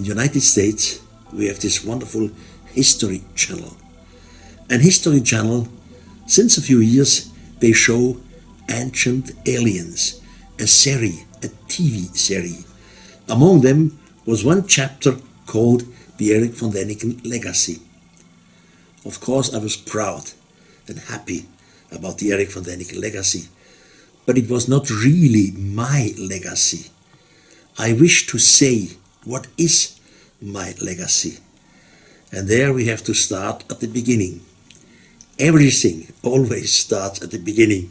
the United States, we have this wonderful History Channel. And History Channel, since a few years, they show Ancient Aliens, a series, a TV series. Among them was one chapter called the Erich von Daniken Legacy. Of course, I was proud and happy about the Erich von Daniken Legacy, but it was not really my legacy. I wish to say, what is my legacy? And there we have to start at the beginning. Everything always starts at the beginning.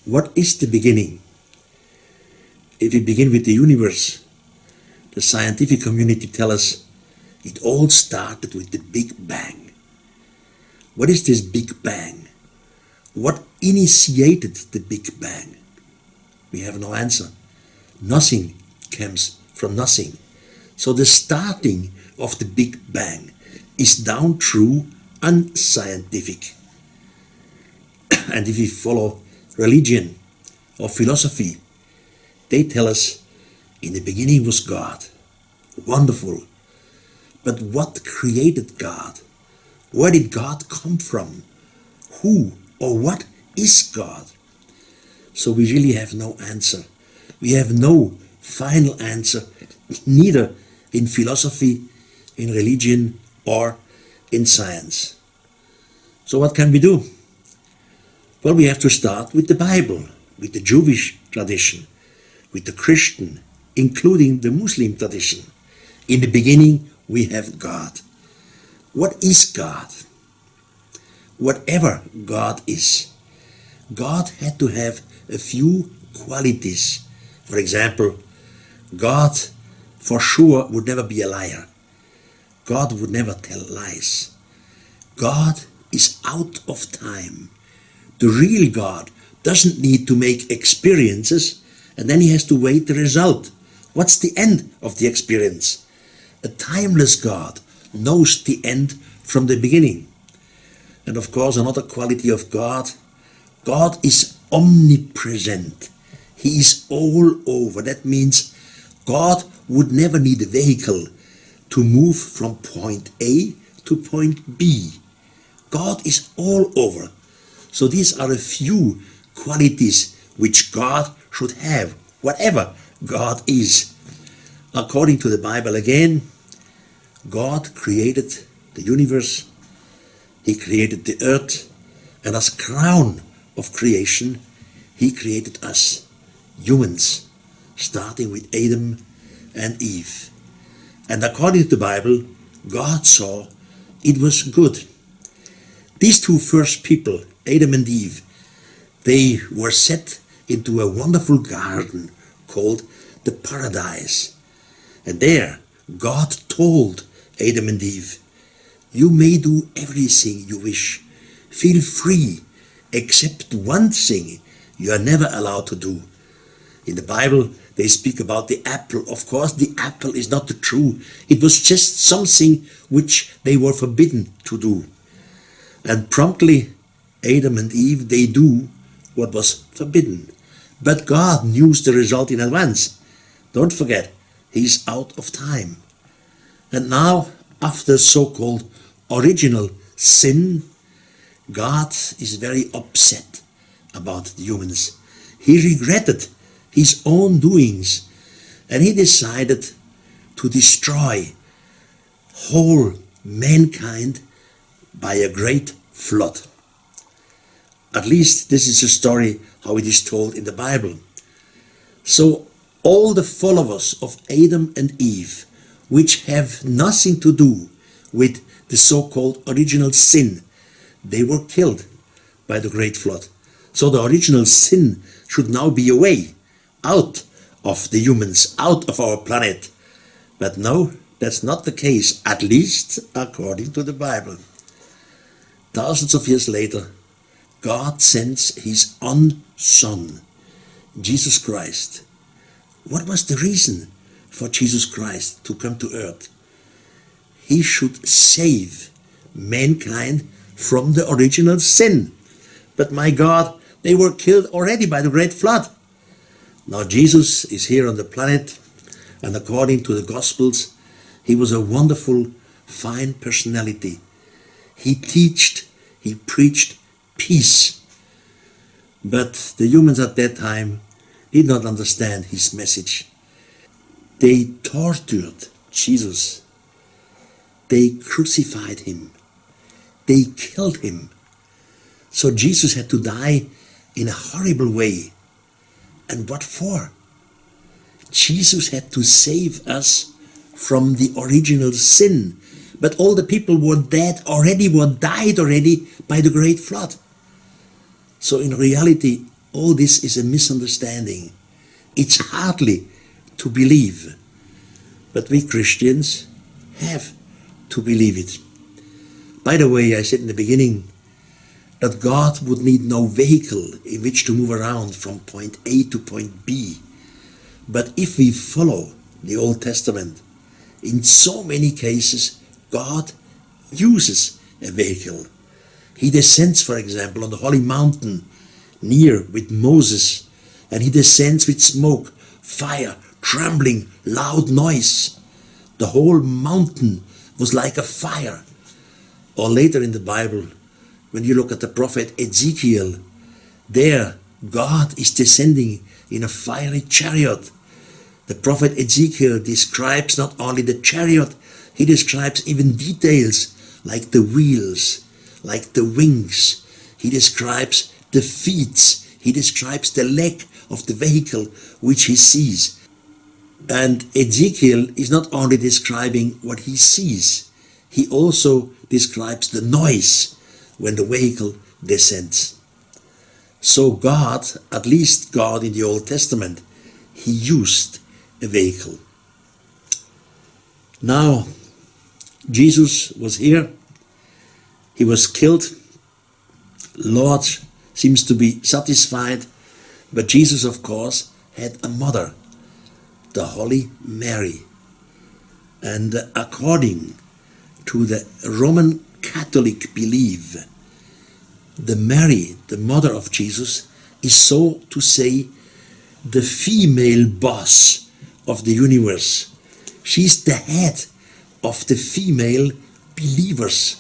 What is the beginning? If we begin with the universe, the scientific community tells us it all started with the Big Bang. What is this Big Bang? What initiated the Big Bang? We have no answer. Nothing comes from nothing. So the starting of the Big Bang is down through unscientific. And if we follow religion or philosophy, they tell us in the beginning was God. Wonderful. But what created God? Where did God come from? Who or what is God? So we really have no answer. We have no final answer, neither in philosophy, in religion, or in science. So what can we do? Well, we have to start with the Bible, with the Jewish tradition, with the Christian, including the Muslim tradition. In the beginning, we have God. What is God? Whatever God is, God had to have a few qualities. For example, God for sure would never be a liar. God would never tell lies. God is out of time. The real God doesn't need to make experiences and then he has to wait the result. What's the end of the experience? A timeless God knows the end from the beginning. And of course, another quality of God, God is omnipresent. He is all over. That means God would never need a vehicle to move from point A to point B. God is all over. So these are a few qualities which God should have, whatever God is. According to the Bible again, God created the universe, He created the earth, and as crown of creation, He created us, humans, starting with Adam and Eve. And according to the Bible, God saw it was good. These two first people, Adam and Eve, they were set into a wonderful garden called the paradise. And there, God told Adam and Eve, you may do everything you wish. Feel free, except one thing you are never allowed to do. In the Bible, they speak about the apple. Of course, the apple is not the true. It was just something which they were forbidden to do. And promptly, Adam and Eve, they do what was forbidden. But God knew the result in advance. Don't forget, He's out of time. And now, after so-called original sin, God is very upset about the humans. He regretted His own doings and He decided to destroy whole mankind by a great flood. At least this is a story how it is told in the Bible. So all the followers of Adam and Eve, which have nothing to do with the so-called original sin, they were killed by the great flood. So the original sin should now be away, out of the humans, out of our planet. But no, that's not the case, at least according to the Bible. Thousands of years later, God sends His own Son, Jesus Christ. What was the reason for Jesus Christ to come to earth? He should save mankind from the original sin. But my God, they were killed already by the great flood. Now Jesus is here on the planet, and according to the Gospels, He was a wonderful, fine personality. He taught, he preached peace. But the humans at that time did not understand his message. They tortured Jesus. They crucified him. They killed him. So Jesus had to die in a horrible way. And what for? Jesus had to save us from the original sin. But all the people were dead already, were died already by the great flood. So in reality, all this is a misunderstanding. It's hardly to believe. But we Christians have to believe it. By the way, I said in the beginning that God would need no vehicle in which to move around from point A to point B. But if we follow the Old Testament, in so many cases, God uses a vehicle. He descends, for example, on the holy mountain near with Moses, and he descends with smoke, fire, trembling, loud noise. The whole mountain was like a fire. Or later in the Bible, when you look at the prophet Ezekiel, there God is descending in a fiery chariot. The prophet Ezekiel describes not only the chariot, he describes even details like the wheels, like the wings. He describes the feet. He describes the leg of the vehicle which he sees. And Ezekiel is not only describing what he sees, he also describes the noise when the vehicle descends. So God, at least God in the Old Testament, he used a vehicle. Now, Jesus was here. He was killed. Lord seems to be satisfied. But Jesus, of course, had a mother, the Holy Mary. And according to the Roman Catholic belief, the Mary, the mother of Jesus, is so to say the female boss of the universe. She's the head of the female believers.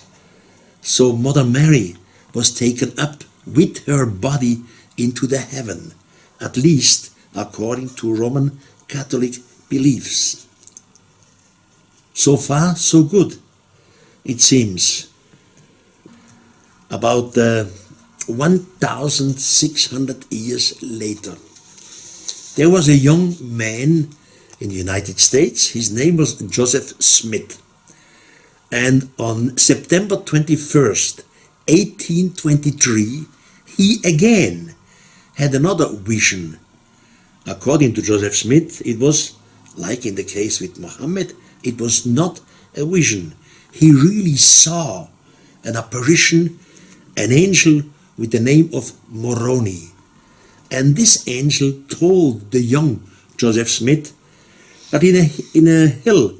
So Mother Mary was taken up with her body into the heaven, at least according to Roman Catholic beliefs. So far, so good, it seems. About 1,600 years later, there was a young man in the United States. His name was Joseph Smith. And on September 21st, 1823, he again had another vision. According to Joseph Smith, it was, like in the case with Muhammad, it was not a vision. He really saw an apparition, an angel with the name of Moroni. And this angel told the young Joseph Smith that in a hill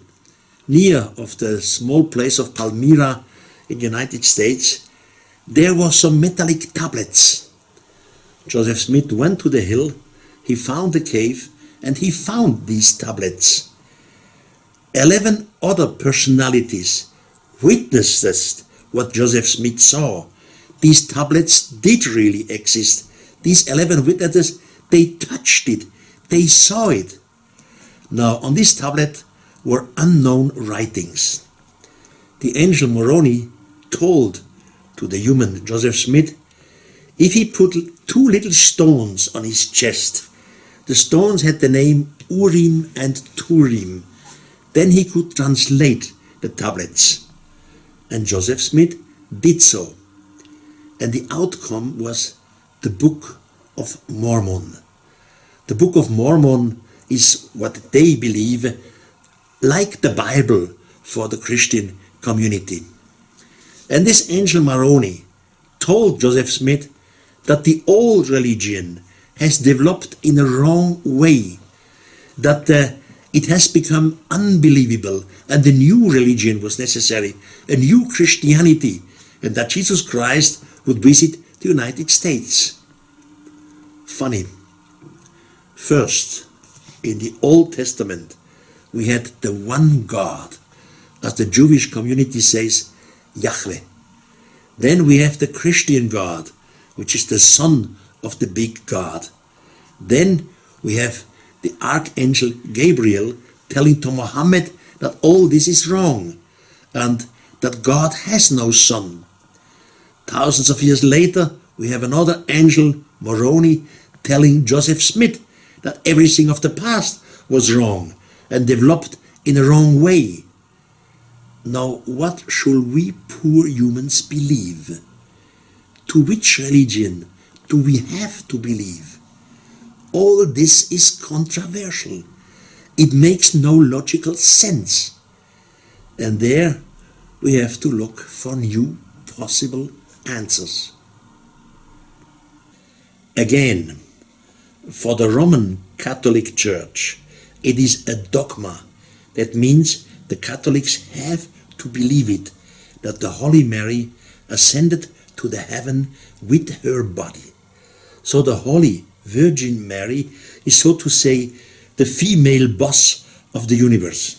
near of the small place of Palmyra in the United States, there were some metallic tablets. Joseph Smith went to the hill, he found the cave, and he found these tablets. 11 other personalities witnessed what Joseph Smith saw. These tablets did really exist. These 11 witnesses, they touched it, they saw it. Now, on this tablet were unknown writings. The angel Moroni told to the human Joseph Smith, if he put 2 little stones on his chest, the stones had the name Urim and Turim, then he could translate the tablets. And Joseph Smith did so. And the outcome was the Book of Mormon. The Book of Mormon is what they believe like the Bible for the Christian community. And this angel Moroni told Joseph Smith that the old religion has developed in a wrong way, that it has become unbelievable and the new religion was necessary, a new Christianity, and that Jesus Christ would visit the United States. Funny. First, in the Old Testament, we had the one God, as the Jewish community says, Yahweh. Then we have the Christian God, which is the son of the big God. Then we have the Archangel Gabriel telling to Muhammad that all this is wrong and that God has no son. Thousands of years later, we have another angel, Moroni, telling Joseph Smith that everything of the past was wrong and developed in a wrong way. Now, what should we poor humans believe? To which religion do we have to believe? All this is controversial. It makes no logical sense. And there we have to look for new possible answers. Again, for the Roman Catholic Church, it is a dogma. That means the Catholics have to believe it, that the Holy Mary ascended to the heaven with her body. So the Holy Virgin Mary is, so to say, the female boss of the universe.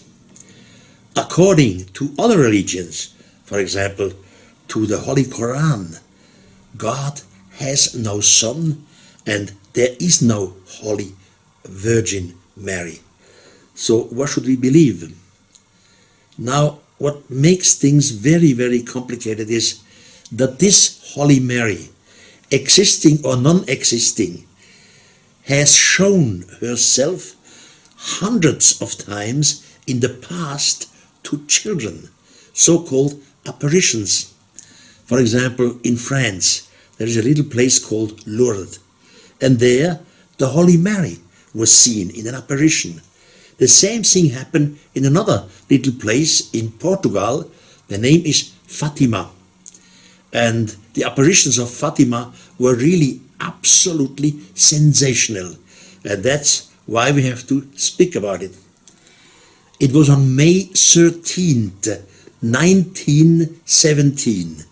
According to other religions, for example, to the Holy Quran, God has no son and there is no Holy Virgin Mary. So what should we believe? Now, what makes things very, very complicated is that this Holy Mary, existing or non-existing, has shown herself hundreds of times in the past to children, so-called apparitions. For example, in France, there is a little place called Lourdes, and there the Holy Mary was seen in an apparition. The same thing happened in another little place in Portugal. The name is Fatima. And the apparitions of Fatima were really absolutely sensational. And that's why we have to speak about it. It was on May 13th, 1917,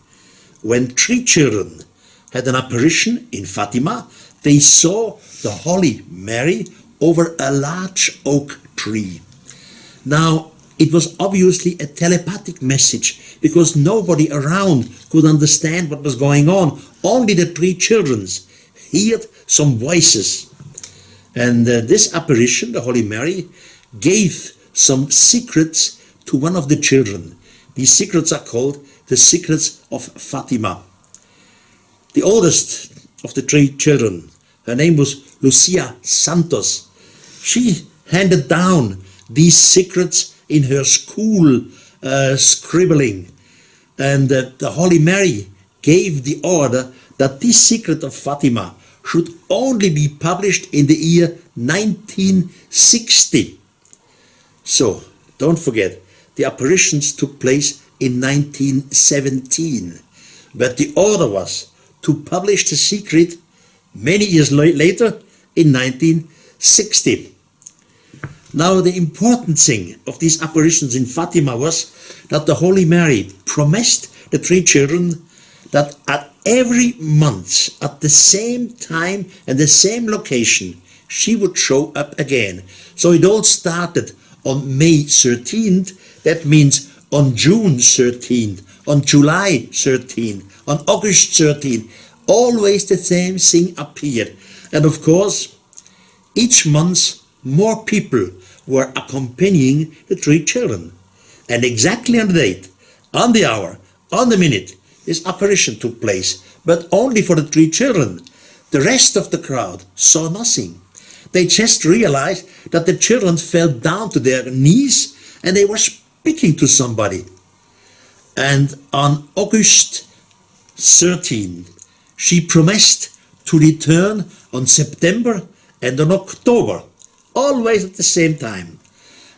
when 3 children had an apparition in Fatima. They saw the Holy Mary over a large oak tree. Now, it was obviously a telepathic message because nobody around could understand what was going on. Only the 3 children heard some voices. And this apparition, the Holy Mary, gave some secrets to one of the children. These secrets are called the secrets of Fatima. The oldest of the 3 children, her name was Lucia Santos. She handed down these secrets in her school scribbling, and the Holy Mary gave the order that this secret of Fatima should only be published in the year 1960. So, don't forget, the apparitions took place in 1917, but the order was to publish the secret many years later in 1960. Now, the important thing of these apparitions in Fatima was that the Holy Mary promised the 3 children that at every month, at the same time and the same location, she would show up again. So it all started on May 13th, that means on June 13th, on July 13th, on August 13th, always the same thing appeared. And of course, each month more people were accompanying the 3 children. And exactly on the date, on the hour, on the minute, this apparition took place, but only for the 3 children. The rest of the crowd saw nothing. They just realized that the children fell down to their knees and they were speaking to somebody. And on August 13, she promised to return on September and on October, always at the same time.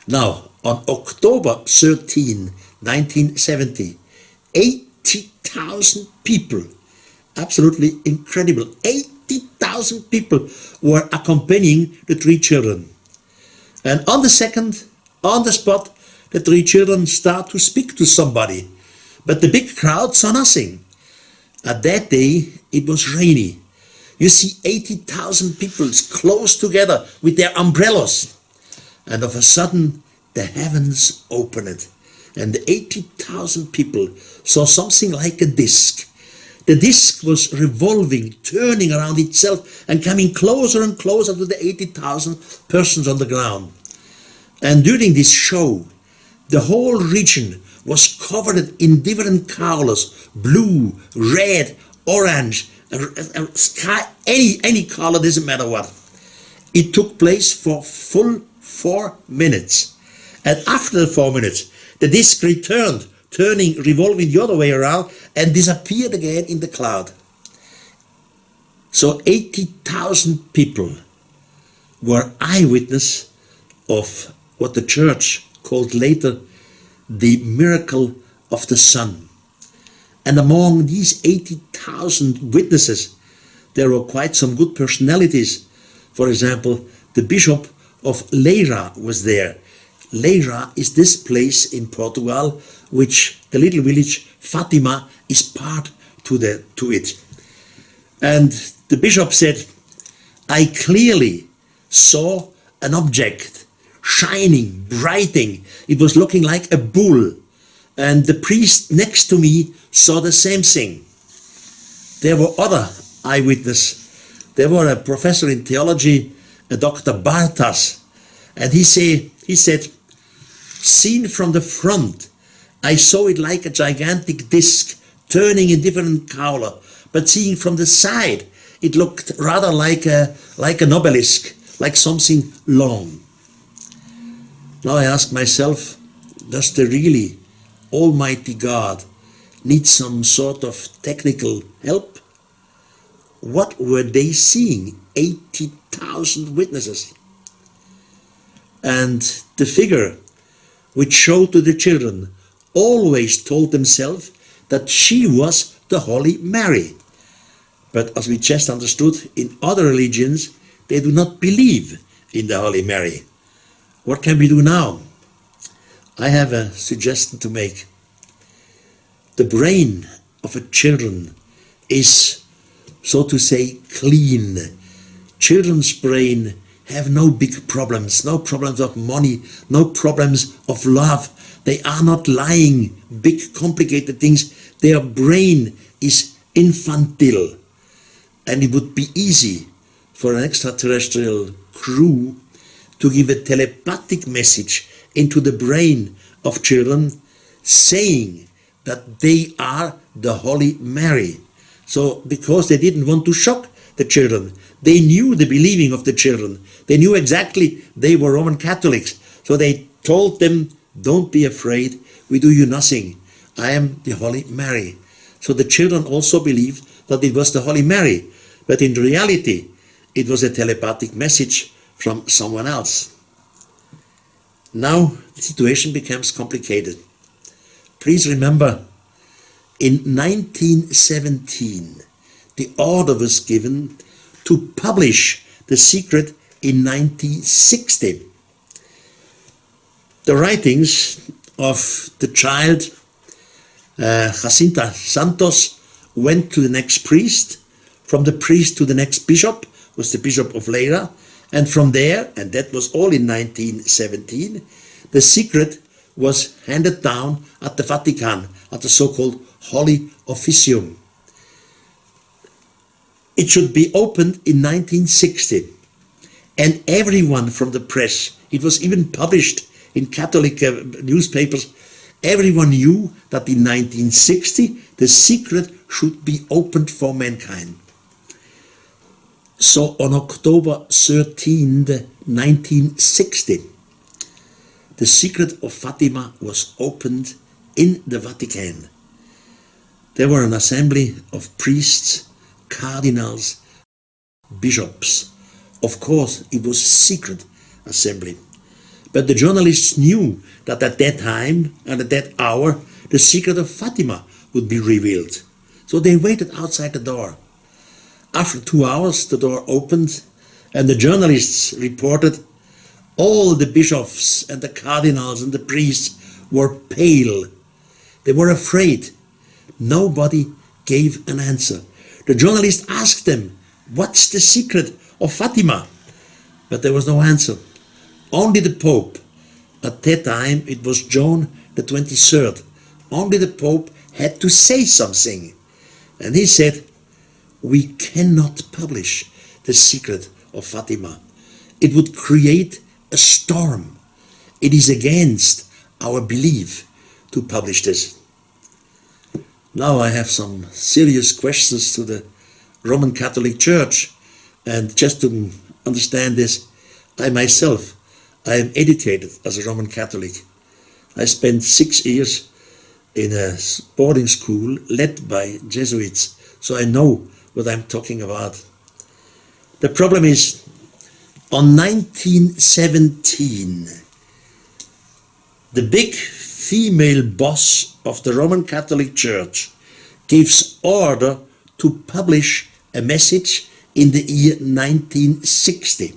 Now, on October 13, 1970, 80,000 people, absolutely incredible, 80,000 people were accompanying the 3 children. And on the second, on the spot, the 3 children start to speak to somebody, but the big crowd saw nothing. At that day, it was rainy. You see 80,000 people close together with their umbrellas. And of a sudden, the heavens opened. and the 80,000 people saw something like a disc. The disc was revolving, turning around itself and coming closer and closer to the 80,000 persons on the ground. And during this show, the whole region was covered in different colors: blue, red, orange, sky, any color, doesn't matter what. It took place for full 4 minutes. And after the 4 minutes, the disc returned, turning, revolving the other way around, and disappeared again in the cloud. So 80,000 people were eyewitness of what the church called later the miracle of the sun. And among these 80,000 witnesses, there were quite some good personalities. For example, the Bishop of Leira was there. Leira is this place in Portugal, which the little village Fatima is part to it. And the bishop said, "I clearly saw an object shining, brightening. It was looking like a bull. And the priest next to me saw the same thing." There were other eyewitnesses. There were a professor in theology, a Dr. Bartas, and he said, "Seen from the front, I saw it like a gigantic disc turning in different color, but seeing from the side, it looked rather like an obelisk, like something long." Now I ask myself, does the really Almighty God need some sort of technical help? What were they seeing? 80,000 witnesses. And the figure which showed to the children always told themselves that she was the Holy Mary. But as we just understood, in other religions, they do not believe in the Holy Mary. What can we do now? I have a suggestion to make. The brain of a children is, so to say, clean. Children's brain have no big problems, no problems of money, no problems of love. They are not lying, big complicated things. Their brain is infantile. And it would be easy for an extraterrestrial crew to give a telepathic message into the brain of children, saying that they are the Holy Mary. So because they didn't want to shock the children, they knew the believing of the children. They knew exactly they were Roman Catholics. So they told them, "Don't be afraid, we do you nothing. I am the Holy Mary." So the children also believed that it was the Holy Mary, but in reality it was a telepathic message from someone else. Now the situation becomes complicated. Please remember, in 1917 the order was given to publish the secret in 1960. The writings of the child Jacinta Santos went to the next priest. From the priest to the next bishop was the Bishop of Leira, and from there, and that was all in 1917, the secret was handed down at the Vatican, at the so-called Holy Officium. It should be opened in 1960, and everyone from the press, it was even published in Catholic newspapers, everyone knew that in 1960 the secret should be opened for mankind. So on October 13th, 1960, the secret of Fatima was opened in the Vatican. There were an assembly of priests, cardinals, bishops. Of course, it was a secret assembly. But the journalists knew that at that time and at that hour, the secret of Fatima would be revealed. So they waited outside the door. After 2 hours, the door opened and the journalists reported all the bishops and the cardinals and the priests were pale. They were afraid. Nobody gave an answer. The journalist asked them, "What's the secret of Fatima?" But there was no answer. Only the Pope, at that time it was John the 23rd, only the Pope had to say something. And he said, we cannot publish the secret of Fatima. It would create a storm. It is against our belief to publish this. Now I have some serious questions to the Roman Catholic Church, and just to understand this, I myself, I am educated as a Roman Catholic. I spent 6 years in a boarding school led by Jesuits, so I know what I'm talking about. The problem is, on 1917, the big female boss of the Roman Catholic Church gives order to publish a message in the year 1960.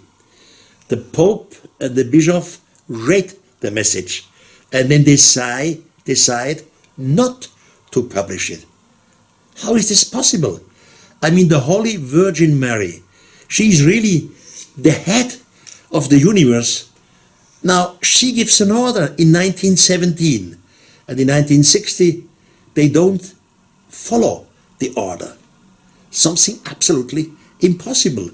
The Pope and the Bishop read the message and then decide not to publish it. How is this possible? I mean, the Holy Virgin Mary, she is really the head of the universe. Now, she gives an order in 1917, and in 1960, they don't follow the order. Something absolutely impossible.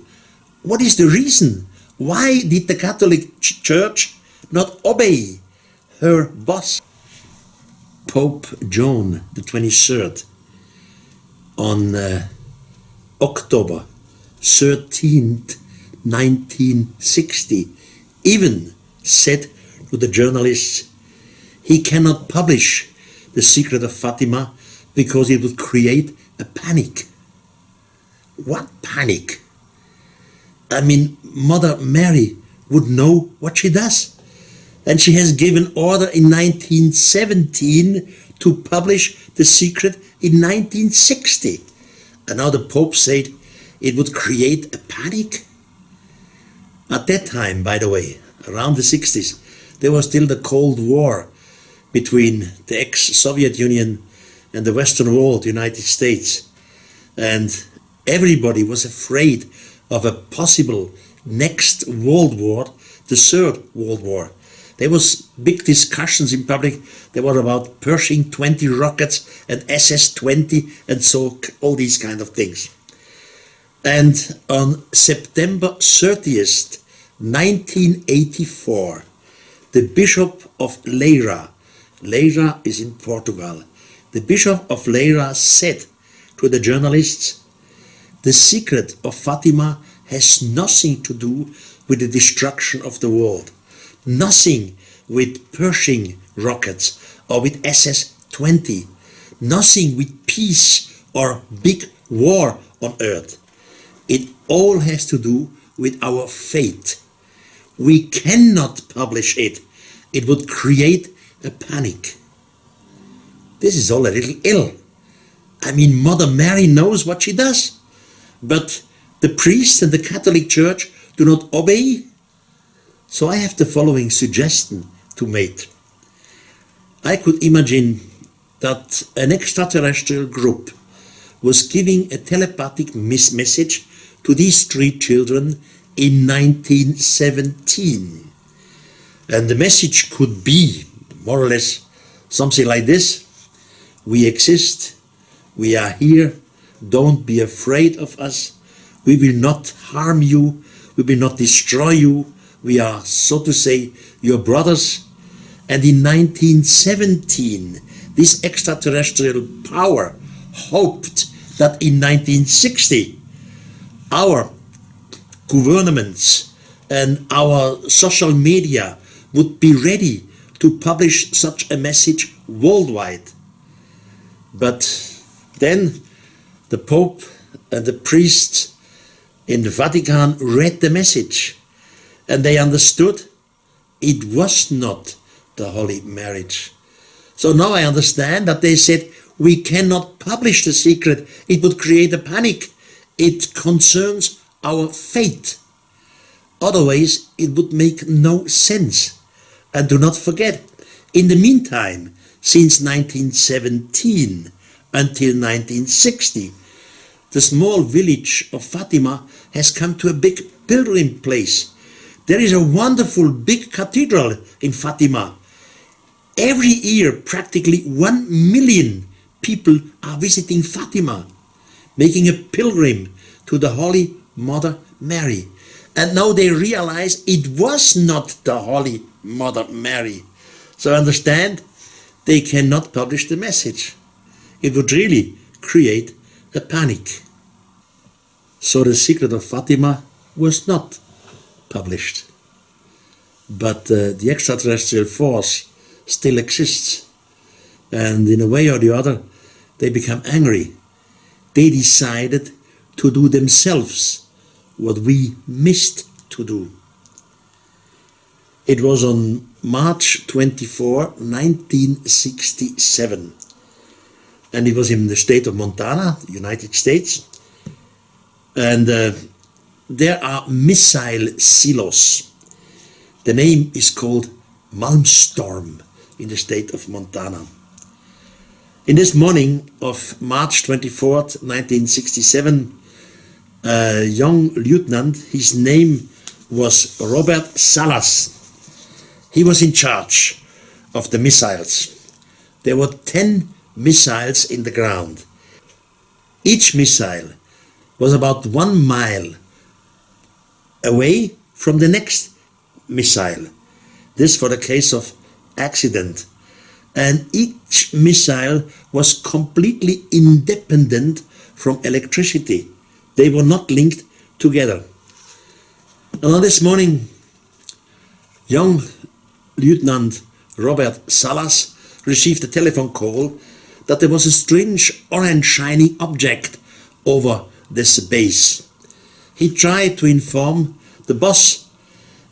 What is the reason? Why did the Catholic Church not obey her boss? Pope John the 23rd, on October 13th, 1960, even said to the journalists he cannot publish the secret of Fatima because it would create a panic. What panic? I mean, Mother Mary would know what she does. And she has given order in 1917 to publish the secret in 1960. And now the Pope said it would create a panic. At that time, by the way, around the 60s, there was still the Cold War between the ex-Soviet Union and the Western world, the United States. And everybody was afraid of a possible next World War, the Third World War. There was big discussions in public. There were about Pershing 20 rockets and SS-20 and so all these kind of things. And on September 30th, 1984, the Bishop of Leira is in Portugal, the Bishop of Leira said to the journalists, the secret of Fatima has nothing to do with the destruction of the world, nothing with Pershing rockets or with SS-20, nothing with peace or big war on earth. It all has to do with our faith. We cannot publish it. It would create a panic. This is all a little ill. I mean, Mother Mary knows what she does, but the priests and the Catholic Church do not obey. So I have the following suggestion to make. I could imagine that an extraterrestrial group was giving a telepathic message to these 3 children in 1917. And the message could be more or less something like this: we exist, we are here, don't be afraid of us, we will not harm you, we will not destroy you, we are, so to say, your brothers. And in 1917, this extraterrestrial power hoped that in 1960, our governments and our social media would be ready to publish such a message worldwide. But then the Pope and the priests in the Vatican read the message, and they understood it was not the Holy Marriage. So now I understand that they said we cannot publish the secret, it would create a panic. It concerns our faith. Otherwise it would make no sense. And do not forget, in the meantime, since 1917 until 1960, the small village of Fatima has come to a big pilgrim place. There is a wonderful big cathedral in Fatima. Every year, practically 1 million people are visiting Fatima, making a pilgrim to the Holy Mother Mary. And now they realize it was not the Holy Mother Mary. So understand, they cannot publish the message. It would really create a panic. So the secret of Fatima was not published. But the extraterrestrial force still exists. And in a way or the other, they become angry. They decided to do themselves what we missed to do. It was on March 24, 1967. And it was in the state of Montana, United States. And there are missile silos. The name is called Malmstorm in the state of Montana. In this morning of March 24th, 1967, a young lieutenant, his name was Robert Salas. He was in charge of the missiles. There were 10 missiles in the ground. Each missile was about 1 mile away from the next missile. This for the case of accident. And each missile was completely independent from electricity. They were not linked together. And on this morning, young Lieutenant Robert Salas received a telephone call that there was a strange orange shining object over this base. He tried to inform the boss,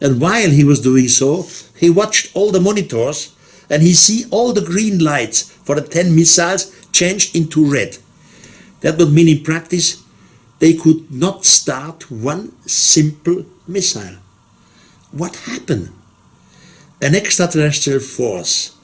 and while he was doing so, he watched all the monitors and he see all the green lights for the 10 missiles changed into red. That would mean in practice they could not start one simple missile. What happened? An extraterrestrial force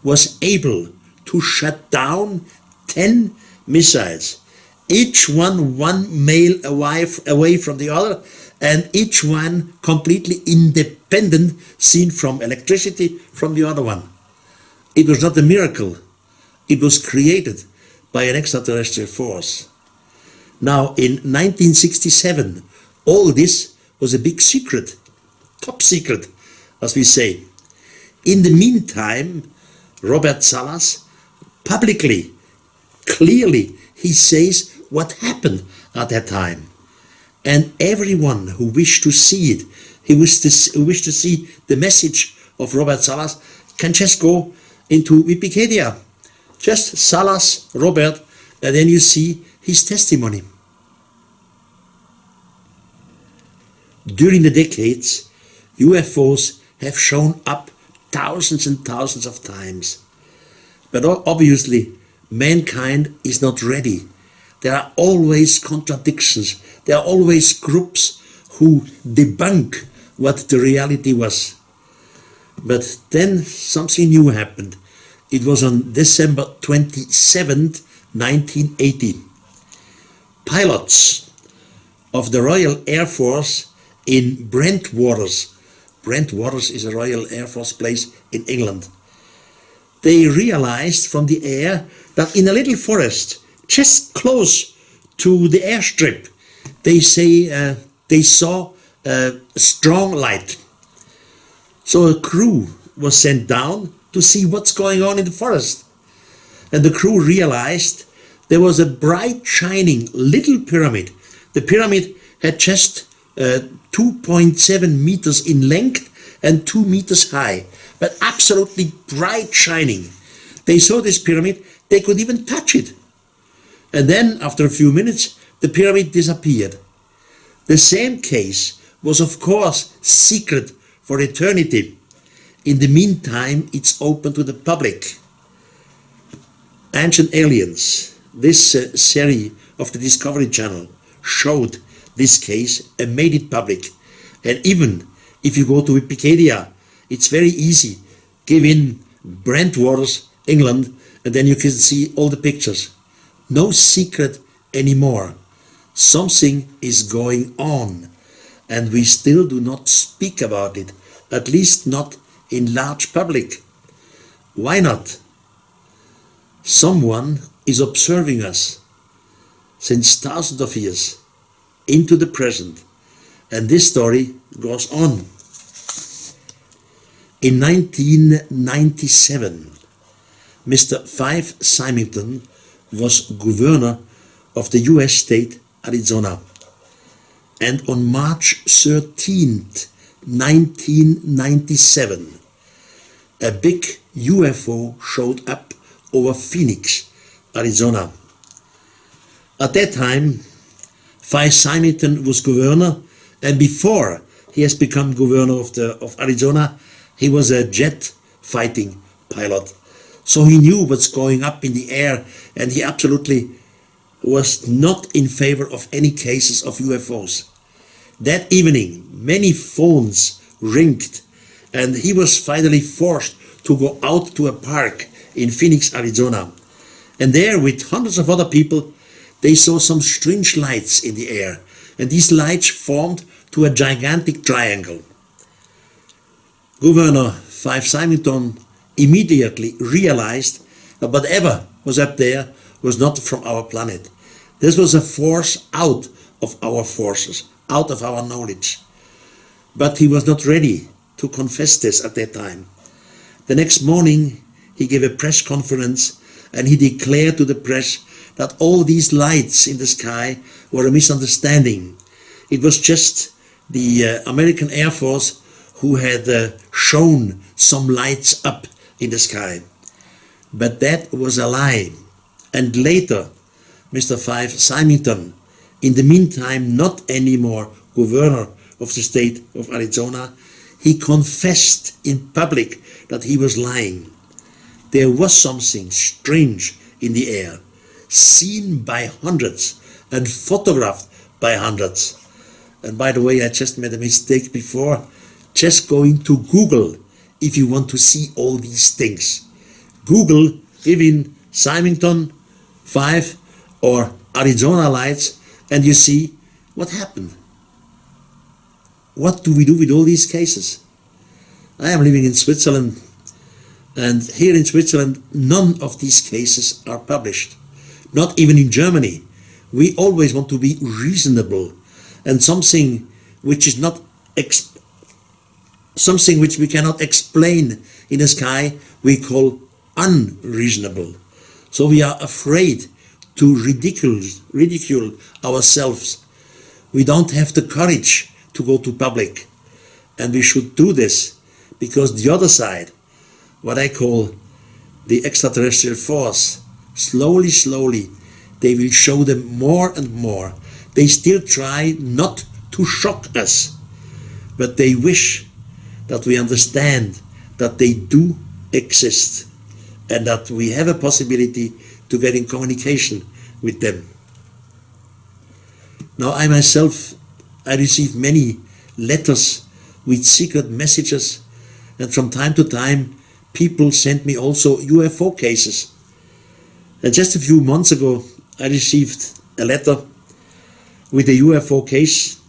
was able to shut down 10 missiles, each one 1 mile away from the other, and each one completely independent, seen from electricity from the other one. It was not a miracle. It was created by an extraterrestrial force. Now, in 1967, all this was a big secret, top secret, as we say. In the meantime, Robert Salas publicly, clearly, he says what happened at that time. And everyone who wished to see it, who wished to see the message of Robert Salas, can just go into Wikipedia. Just Salas Robert, and then you see his testimony. During the decades, UFOs have shown up thousands and thousands of times. But obviously, mankind is not ready. There are always contradictions. There are always groups who debunk what the reality was. But then something new happened. It was on December 27th, 1980. Pilots of the Royal Air Force in Brentwaters. Brentwaters is a Royal Air Force place in England. They realized from the air that in a little forest, just close to the airstrip, they saw a strong light. So a crew was sent down to see what's going on in the forest. And the crew realized there was a bright shining little pyramid. The pyramid had just 2.7 meters in length and 2 meters high, but absolutely bright shining. They saw this pyramid, they could even touch it. And then after a few minutes, the pyramid disappeared. The same case was of course secret for eternity. In the meantime, it's open to the public. Ancient Aliens, this series of the Discovery Channel, showed this case and made it public. And even if you go to Wikipedia, it's very easy. Give in Brentwaters, England, and then you can see all the pictures. No secret anymore. Something is going on, and we still do not speak about it, at least not in large public. Why not? Someone is observing us since thousands of years into the present, and this story goes on. In 1997, Mr. Symington was governor of the US state Arizona, and on March 13th, 1997, a big UFO showed up over Phoenix, Arizona. At that time, Symington was governor, and before he has become governor of Arizona, he was a jet fighting pilot. So he knew what's going up in the air, and he absolutely was not in favor of any cases of UFOs. That evening, many phones ringed, and he was finally forced to go out to a park in Phoenix, Arizona. And there, with hundreds of other people, they saw some strange lights in the air, and these lights formed to a gigantic triangle. Governor Symington immediately realized that whatever was up there was not from our planet. This was a force out of our forces, out of our knowledge. But he was not ready to confess this at that time. The next morning, he gave a press conference, and he declared to the press that all these lights in the sky were a misunderstanding. It was just the American Air Force who had shown some lights up in the sky. But that was a lie. And later, Mr. Symington, in the meantime not anymore governor of the state of Arizona, he confessed in public that he was lying. There was something strange in the air, seen by hundreds and photographed by hundreds. And by the way, I just made a mistake before. Just going to Google if you want to see all these things. Google, give in Symington 5 or Arizona lights, and you see what happened. What do we do with all these cases? I am living in Switzerland, and here in Switzerland, none of these cases are published. Not even in Germany. We always want to be reasonable, and something which is not something which we cannot explain in the sky, we call unreasonable. So we are afraid to ridicule ourselves. We don't have the courage to go to public, and we should do this because the other side, what I call the extraterrestrial force, slowly they will show them more and more. They still try not to shock us, but they wish that we understand that they do exist and that we have a possibility to get in communication with them. Now I myself, I receive many letters with secret messages, and from time to time people send me also UFO cases. And just a few months ago I received a letter with a UFO case,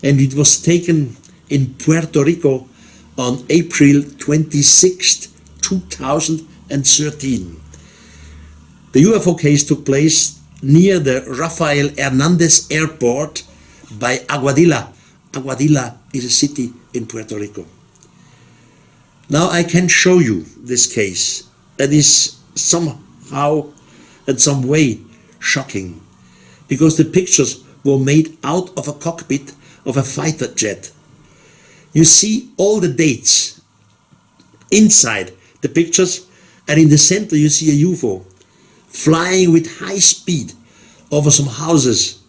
and it was taken in Puerto Rico on April 26, 2013. The UFO case took place near the Rafael Hernandez Airport by Aguadilla. Aguadilla is a city in Puerto Rico. Now I can show you this case. It is somehow, in some way, shocking, because the pictures were made out of a cockpit of a fighter jet. You see all the dates inside the pictures, and in the center you see a UFO flying with high speed over some houses,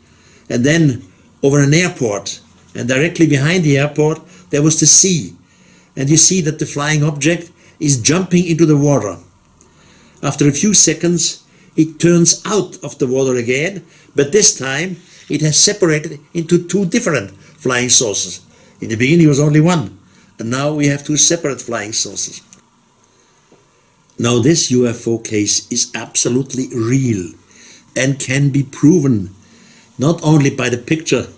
and then over an airport, and directly behind the airport there was the sea, and you see that the flying object is jumping into the water. After a few seconds it turns out of the water again, but this time it has separated into two different flying saucers. In the beginning it was only one, and now we have two separate flying saucers. Now this UFO case is absolutely real and can be proven not only by the picture.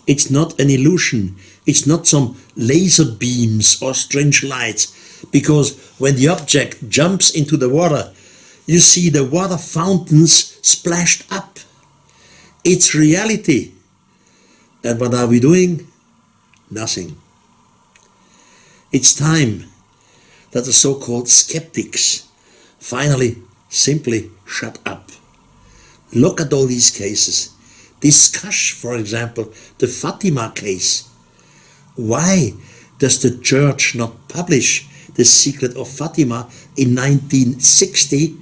It's not an illusion, it's not some laser beams or strange lights. because when the object jumps into the water, you see the water fountains splashed up. It's reality. And what are we doing? Nothing. It's time that the so-called skeptics finally simply shut up. Look at all these cases. Discuss, for example, the Fatima case. Why does the church not publish the secret of Fatima in 1960,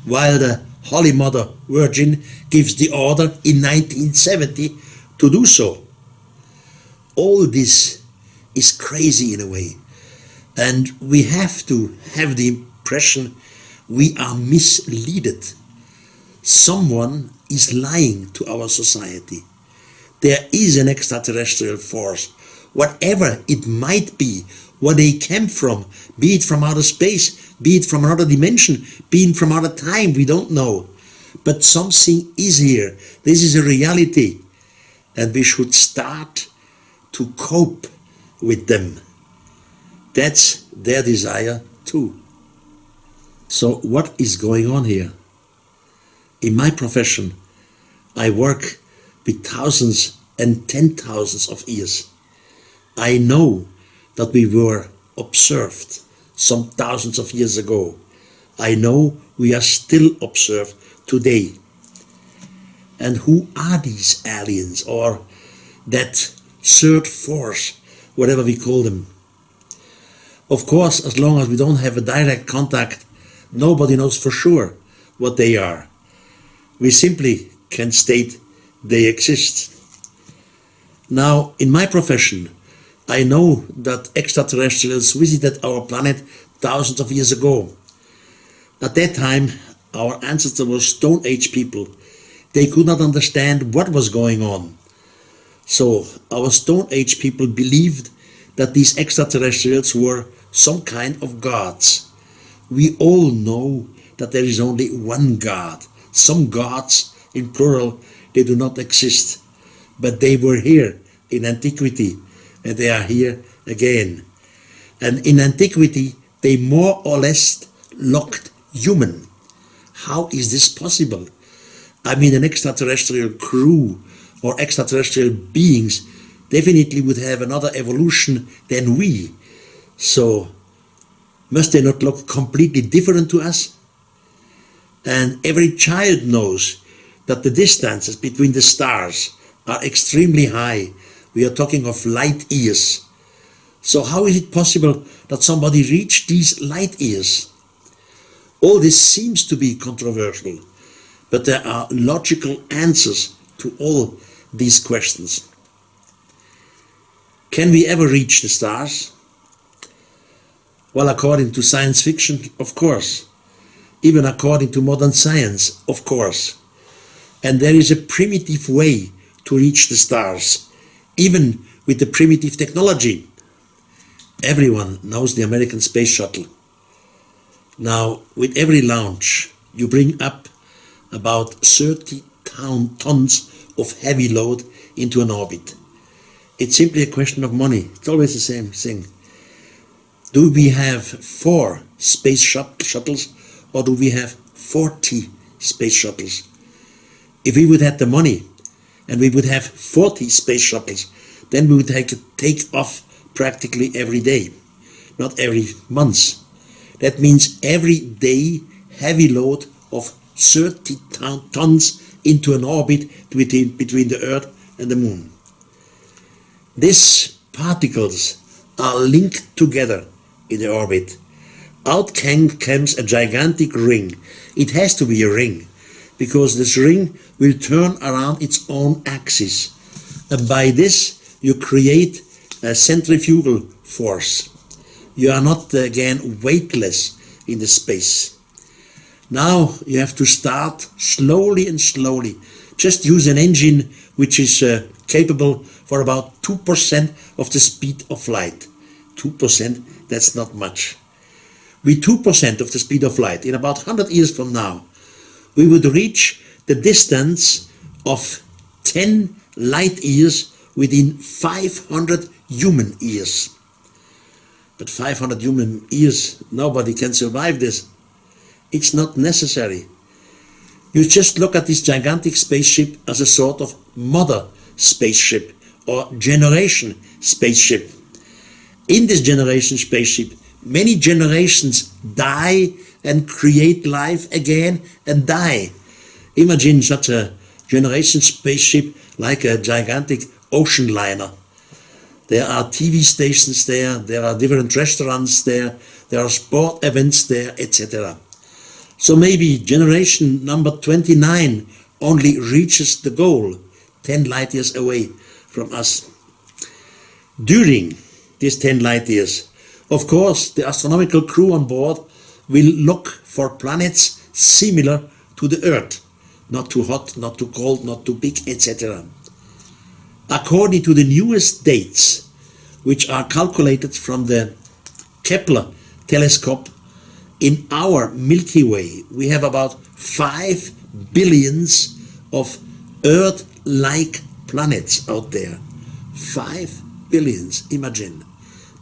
while the Holy Mother Virgin gives the order in 1970 to do so? All this is crazy in a way, and we have to have the impression we are misleaded. Someone is lying to our society. There is an extraterrestrial force, whatever it might be, where they came from, be it from outer space, be it from another dimension, be it from other time, we don't know. But something is here. This is a reality, and we should start to cope with them. That's their desire too. So what is going on here? In my profession, I work with thousands and 10,000s of years. I know that we were observed some thousands of years ago. I know we are still observed today. And who are these aliens, or that third force, whatever we call them? Of course, as long as we don't have a direct contact, nobody knows for sure what they are. We simply can state they exist. Now, in my profession, I know that extraterrestrials visited our planet thousands of years ago. At that time, our ancestors were Stone Age people. They could not understand what was going on. So our Stone Age people believed that these extraterrestrials were some kind of gods. We all know that there is only one God. Some gods, in plural, they do not exist. But they were here in antiquity, and they are here again. And in antiquity, they more or less looked human. How is this possible? I mean, an extraterrestrial crew or extraterrestrial beings definitely would have another evolution than we. So, must they not look completely different to us? And every child knows that the distances between the stars are extremely high. We are talking of light years. So how is it possible that somebody reached these light years? All this seems to be controversial, but there are logical answers to all these questions. Can we ever reach the stars? Well, according to science fiction, of course. Even according to modern science, of course. And there is a primitive way to reach the stars, even with the primitive technology. Everyone knows the American space shuttle. Now, with every launch, you bring up about 30 tons of heavy load into an orbit. It's simply a question of money. It's always the same thing. Do we have 4 space shuttles, or do we have 40 space shuttles? If we would have the money and we would have 40 space shuttles, then we would take off practically every day, not every month. That means every day heavy load of 30 tons into an orbit between the Earth and the Moon. These particles are linked together in the orbit. Out comes a gigantic ring. It has to be a ring, because this ring will turn around its own axis. And by this, you create a centrifugal force. You are not again weightless in the space. Now you have to start slowly and slowly. Just use an engine which is capable for about 2% of the speed of light. 2%, that's not much. With 2% of the speed of light, in about 100 years from now, we would reach the distance of 10 light years within 500 human years. But 500 human years, nobody can survive this. It's not necessary. You just look at this gigantic spaceship as a sort of mother spaceship or generation spaceship. In this generation spaceship, many generations die and create life again and die. Imagine such a generation spaceship like a gigantic ocean liner. There are TV stations there are different restaurants there are sport events there, etc. So maybe generation number 29 only reaches the goal 10 light years away from us. During these 10 light years, of course, the astronomical crew on board will look for planets similar to the Earth, not too hot, not too cold, not too big, etc. According to the newest dates, which are calculated from the Kepler telescope, in our Milky Way we have about 5 billions of Earth-like planets out there. 5 billions, imagine.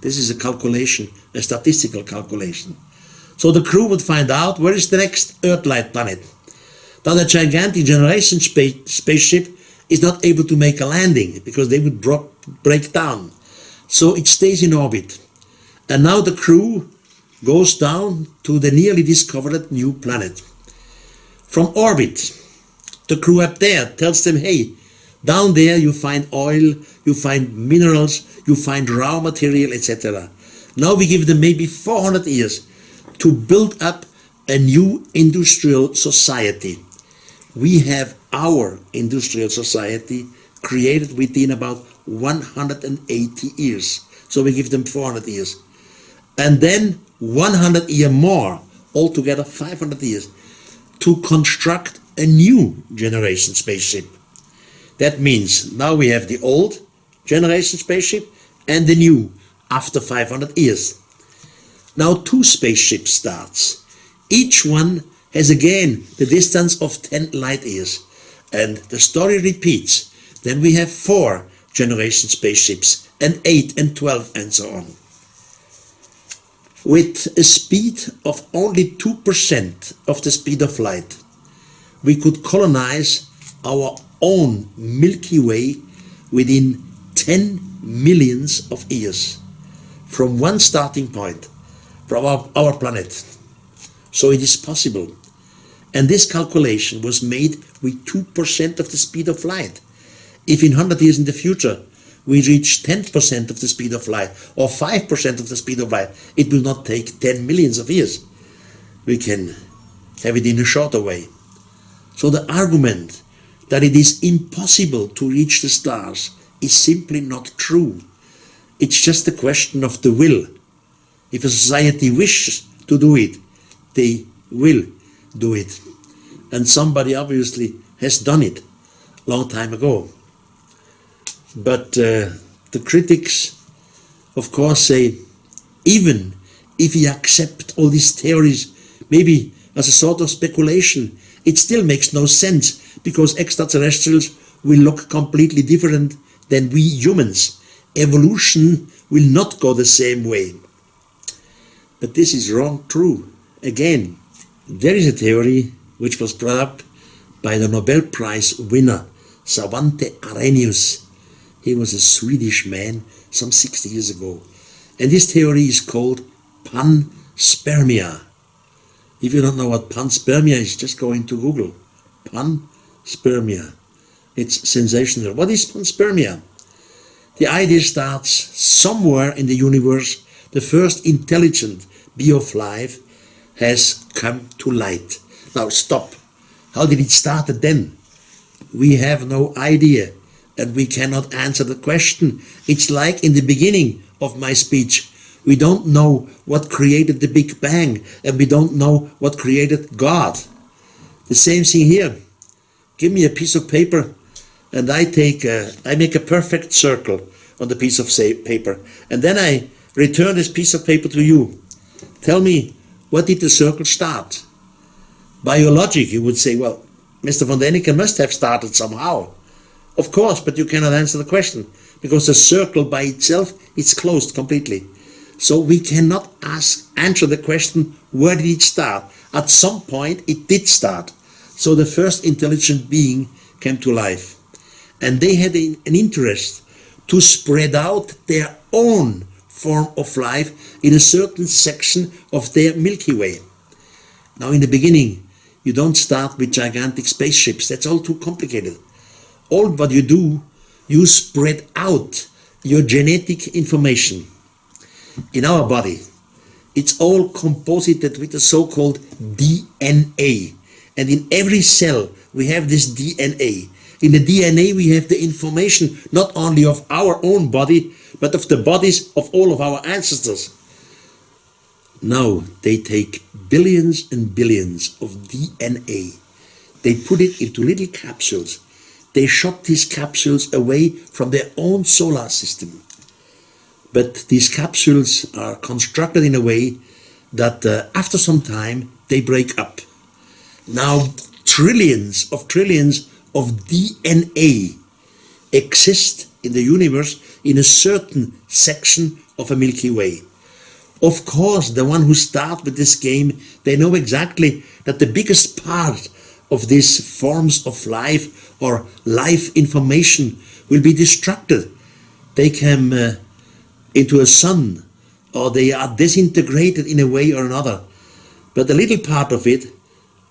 This is a calculation, a statistical calculation. So the crew would find out where is the next Earth-like planet. Now the gigantic generation spaceship is not able to make a landing because they would break down. So it stays in orbit. And now the crew goes down to the nearly discovered new planet. From orbit, the crew up there tells them, hey, down there you find oil, you find minerals, you find raw material, etc. Now we give them maybe 400 years to build up a new industrial society. We have our industrial society created within about 180 years. So we give them 400 years. And then 100 years more, altogether 500 years, to construct a new generation spaceship. That means now we have the old generation spaceship and the new after 500 years. Now 2 spaceships starts. Each one has again the distance of 10 light years. And the story repeats. Then we have 4 generation spaceships and 8 and 12 and so on. With a speed of only 2% of the speed of light, we could colonize our own Milky Way within 10 millions of years from one starting point, from our planet. So it is possible. And this calculation was made with 2% of the speed of light. If in 100 years in the future we reach 10% of the speed of light or 5% of the speed of light, it will not take 10 millions of years. We can have it in a shorter way. So the argument that it is impossible to reach the stars is simply not true. It's just a question of the will. If a society wishes to do it, they will do it. And somebody obviously has done it a long time ago. But the critics, of course, say, even if we accept all these theories, maybe as a sort of speculation, it still makes no sense, because extraterrestrials will look completely different than we humans. Evolution will not go the same way. But this is wrong true. Again, there is a theory which was brought up by the Nobel Prize winner Svante Arrhenius. He was a Swedish man some 60 years ago. And this theory is called panspermia. If you don't know what panspermia is, just go into Google. Panspermia. It's sensational. What is panspermia? The idea starts somewhere in the universe. The first intelligent being of life has come to light. Now stop. How did it start then? We have no idea. And we cannot answer the question. It's like in the beginning of my speech. We don't know what created the Big Bang, and we don't know what created God. The same thing here. Give me a piece of paper, and I make a perfect circle on the piece of paper, and then I return this piece of paper to you. Tell me, what did the circle start? By your logic, you would say, well, Mr. von Daniken must have started somehow. Of course, but you cannot answer the question, because the circle by itself is closed completely. So we cannot answer the question, where did it start? At some point it did start. So the first intelligent being came to life. And they had an interest to spread out their own form of life in a certain section of their Milky Way. Now in the beginning, you don't start with gigantic spaceships. That's all too complicated. All what you do, you spread out your genetic information. In our body, it's all composited with the so-called DNA. And in every cell, we have this DNA. In the DNA, we have the information not only of our own body, but of the bodies of all of our ancestors. Now, they take billions and billions of DNA. They put it into little capsules. They shot these capsules away from their own solar system. But these capsules are constructed in a way that after some time they break up. Now trillions of DNA exist in the universe in a certain section of a Milky Way. Of course, the one who start with this game, they know exactly that the biggest part of these forms of life or life information will be destructed. They come into a sun, or they are disintegrated in a way or another. But a little part of it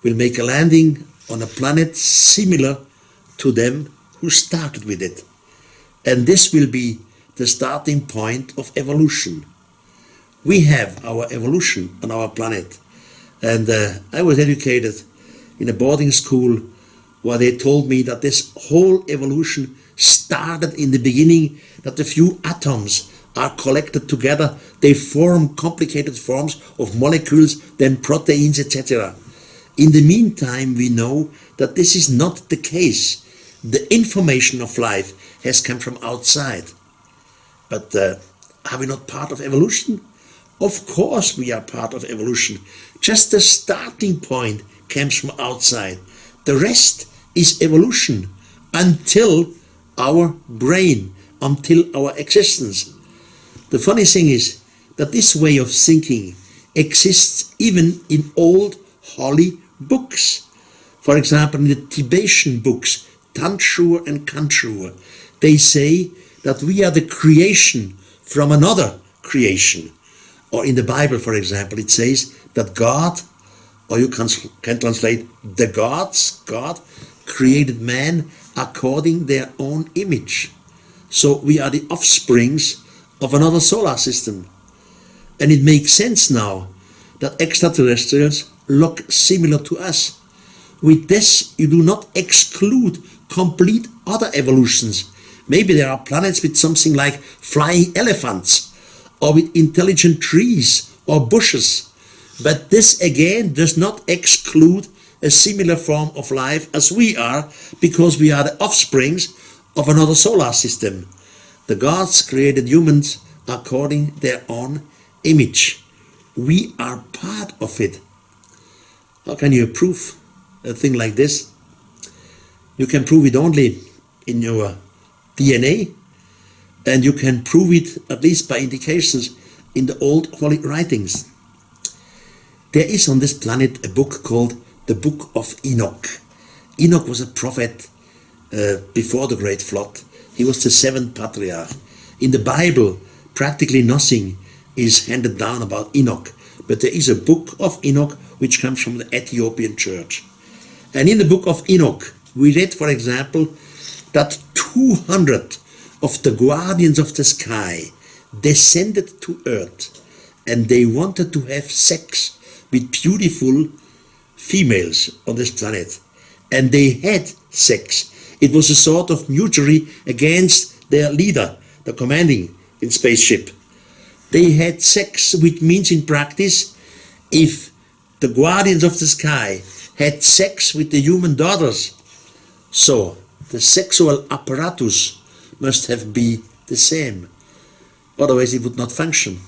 will make a landing on a planet similar to them who started with it. And this will be the starting point of evolution. We have our evolution on our planet. And I was educated in a boarding school where they told me that this whole evolution started in the beginning, that a few atoms are collected together, they form complicated forms of molecules, then proteins, etc. In the meantime, we know that this is not the case. The information of life has come from outside. But are we not part of evolution? Of course we are part of evolution. Just the starting point comes from outside. The rest is evolution until our brain, until our existence. The funny thing is that this way of thinking exists even in old holy books. For example, in the Tibetan books, Tanshur and Kanshur, they say that we are the creation from another creation. Or in the Bible, for example, it says that God, or you can translate the gods, God created man according their own image. So we are the offsprings of another solar system. And it makes sense now that extraterrestrials look similar to us. With this, you do not exclude complete other evolutions. Maybe there are planets with something like flying elephants, or with intelligent trees or bushes. But this again does not exclude a similar form of life as we are, because we are the offsprings of another solar system. The gods created humans according their own image. We are part of it. How can you prove a thing like this? You can prove it only in your DNA, and you can prove it at least by indications in the old holy writings. There is on this planet a book called the Book of Enoch. Enoch was a prophet before the Great Flood. He was the seventh patriarch. In the Bible, practically nothing is handed down about Enoch, but there is a Book of Enoch which comes from the Ethiopian church. And in the Book of Enoch, we read, for example, that 200 of the guardians of the sky descended to earth, and they wanted to have sex with beautiful females on this planet. And they had sex. It was a sort of mutiny against their leader, the commanding in spaceship. They had sex, which means in practice, if the guardians of the sky had sex with the human daughters, so the sexual apparatus must have been the same. Otherwise it would not function.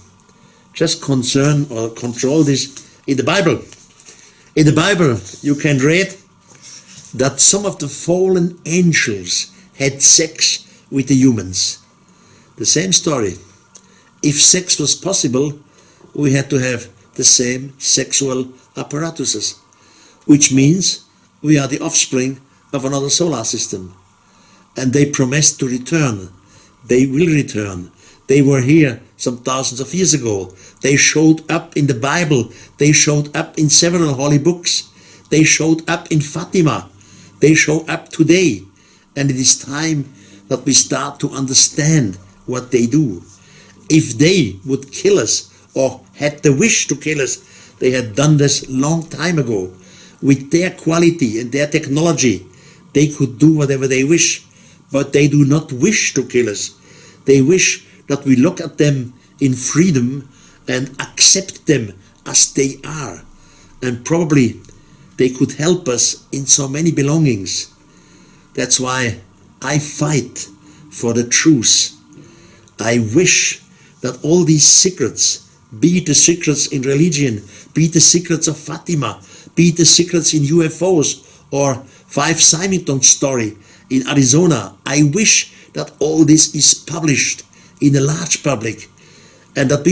Just concern or control this in the Bible. In the Bible you can read that some of the fallen angels had sex with the humans. The same story. If sex was possible, we had to have the same sexual apparatuses, which means we are the offspring of another solar system. And they promised to return. They will return. They were here some thousands of years ago. They showed up in the Bible. They showed up in several holy books. They showed up in Fatima. They show up today. And it is time that we start to understand what they do. If they would kill us or had the wish to kill us, they had done this long time ago. With their quality and their technology, they could do whatever they wish, but they do not wish to kill us. They wish that we look at them in freedom and accept them as they are. And probably they could help us in so many belongings. That's why I fight for the truth. I wish that all these secrets, be it the secrets in religion, be it the secrets of Fatima, be it the secrets in UFOs or 5 Simington story in Arizona, I wish that all this is published in a large public and that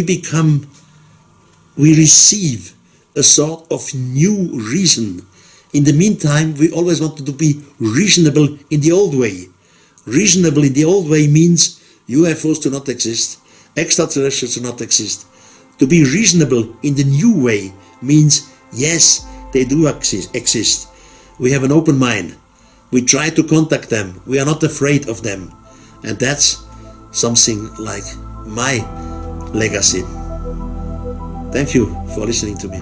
we receive a sort of new reason. In the meantime, we always wanted to be reasonable in the old way. Reasonable in the old way means UFOs do not exist, extraterrestrials do not exist. To be reasonable in the new way means yes, they do exist. We have an open mind. We try to contact them. We are not afraid of them. And that's something like my legacy. Thank you for listening to me.